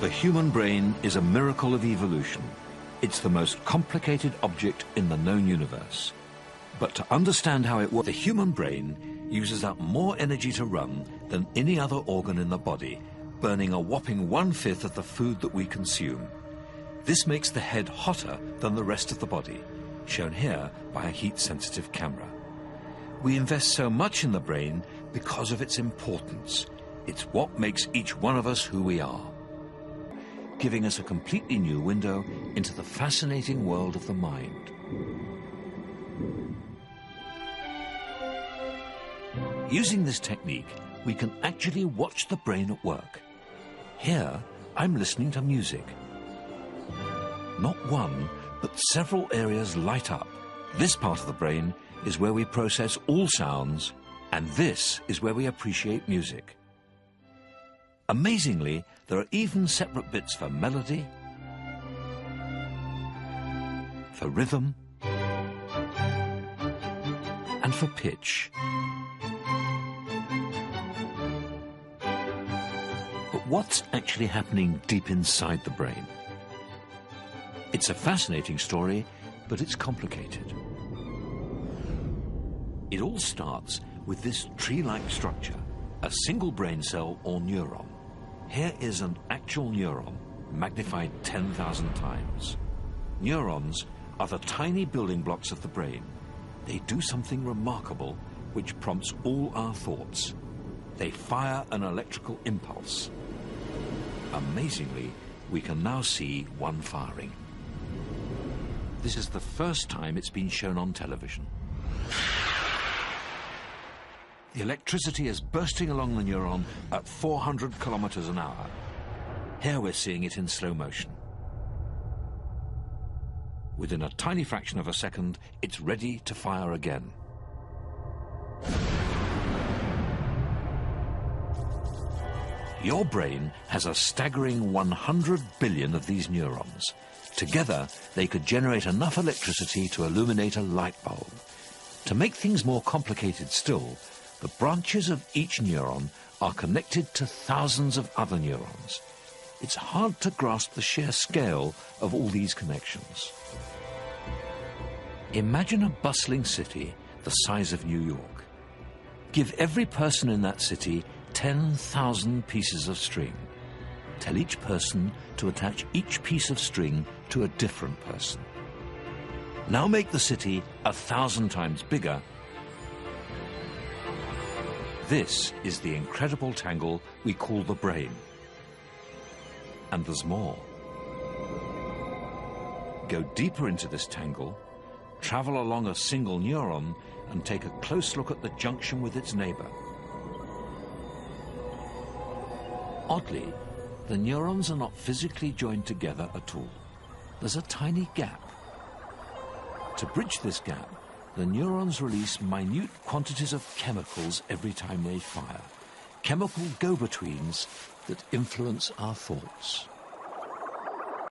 The human brain is a miracle of evolution. It's the most complicated object in the known universe. But to understand how it works, the human brain uses up more energy to run than any other organ in the body, burning a whopping 1/5 of the food that we consume. This makes the head hotter than the rest of the body, shown here by a heat-sensitive camera. We invest so much in the brain because of its importance. It's what makes each one of us who we are, giving us a completely new window into the fascinating world of the mind. Using this technique, we can actually watch the brain at work. Here, I'm listening to music. Not one, but several areas light up. This part of the brain is where we process all sounds, and this is where we appreciate music. Amazingly, there are even separate bits for melody, for rhythm, and for pitch. But what's actually happening deep inside the brain? It's a fascinating story, but it's complicated. It all starts with this tree-like structure, a single brain cell or neuron. Here is an actual neuron, magnified 10,000 times. Neurons are the tiny building blocks of the brain. They do something remarkable which prompts all our thoughts. They fire an electrical impulse. Amazingly, we can now see one firing. This is the first time it's been shown on television. The electricity is bursting along the neuron at 400 kilometers an hour. Here we're seeing it in slow motion. Within a tiny fraction of a second, it's ready to fire again. Your brain has a staggering 100 billion of these neurons. Together, they could generate enough electricity to illuminate a light bulb. To make things more complicated still, the branches of each neuron are connected to thousands of other neurons. It's hard to grasp the sheer scale of all these connections. Imagine a bustling city the size of New York. Give every person in that city 10,000 pieces of string. Tell each person to attach each piece of string to a different person. Now make the city 1,000 times bigger. This is the incredible tangle we call the brain. And there's more. Go deeper into this tangle, travel along a single neuron, and take a close look at the junction with its neighbor. Oddly, the neurons are not physically joined together at all. There's a tiny gap. To bridge this gap, the neurons release minute quantities of chemicals every time they fire. Chemical go-betweens that influence our thoughts.